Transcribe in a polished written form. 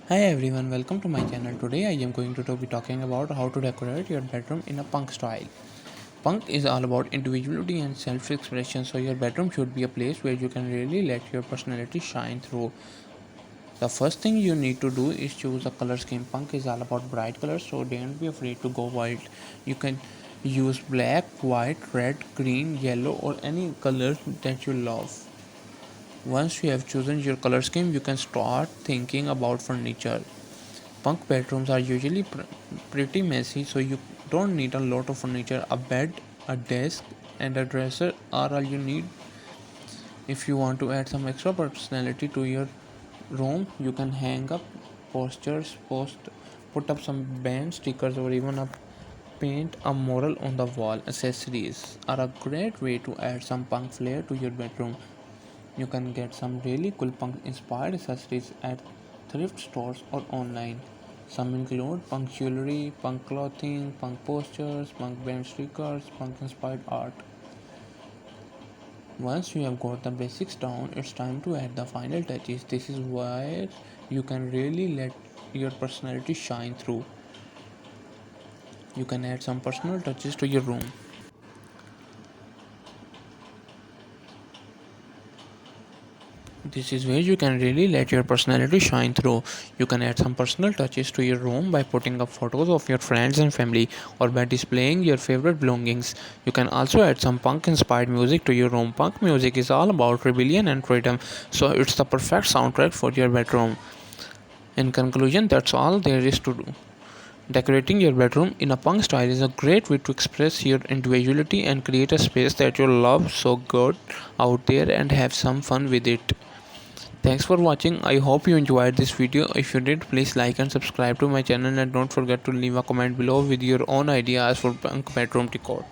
Hi everyone, welcome to my channel. Today I am going to be talking about how to decorate your bedroom in a punk style. Punk is all about individuality and self-expression, so your bedroom should be a place where you can really let your personality shine through. The first thing you need to do is choose a color scheme. Punk is all about bright colors, so don't be afraid to go wild. You can use black, white, red, green, yellow, or any color that you love. Once you have chosen your color scheme, you can start thinking about furniture. Punk bedrooms are usually pretty messy, so you don't need a lot of furniture. A bed, a desk, and a dresser are all you need. If you want to add some extra personality to your room, you can hang up posters, put up some band stickers, or even paint a mural on the wall. Accessories are a great way to add some punk flair to your bedroom. You can get some really cool punk inspired accessories at thrift stores or online. Some include punk jewelry, punk clothing, punk posters, punk band stickers, punk inspired art. Once you have got the basics down, it's time to add the final touches. This is where you can really let your personality shine through. You can add some personal touches to your room. This is where you can really let your personality shine through. You can add some personal touches to your room by putting up photos of your friends and family or by displaying your favorite belongings. You can also add some punk inspired music to your room. Punk music is all about rebellion and freedom, so it's the perfect soundtrack for your bedroom. In conclusion, that's all there is to do. Decorating your bedroom in a punk style is a great way to express your individuality and create a space that you love. So go out there and have some fun with it. Thanks for watching. I hope you enjoyed this video. If you did, please like and subscribe to my channel and don't forget to leave a comment below with your own ideas for punk bedroom decor.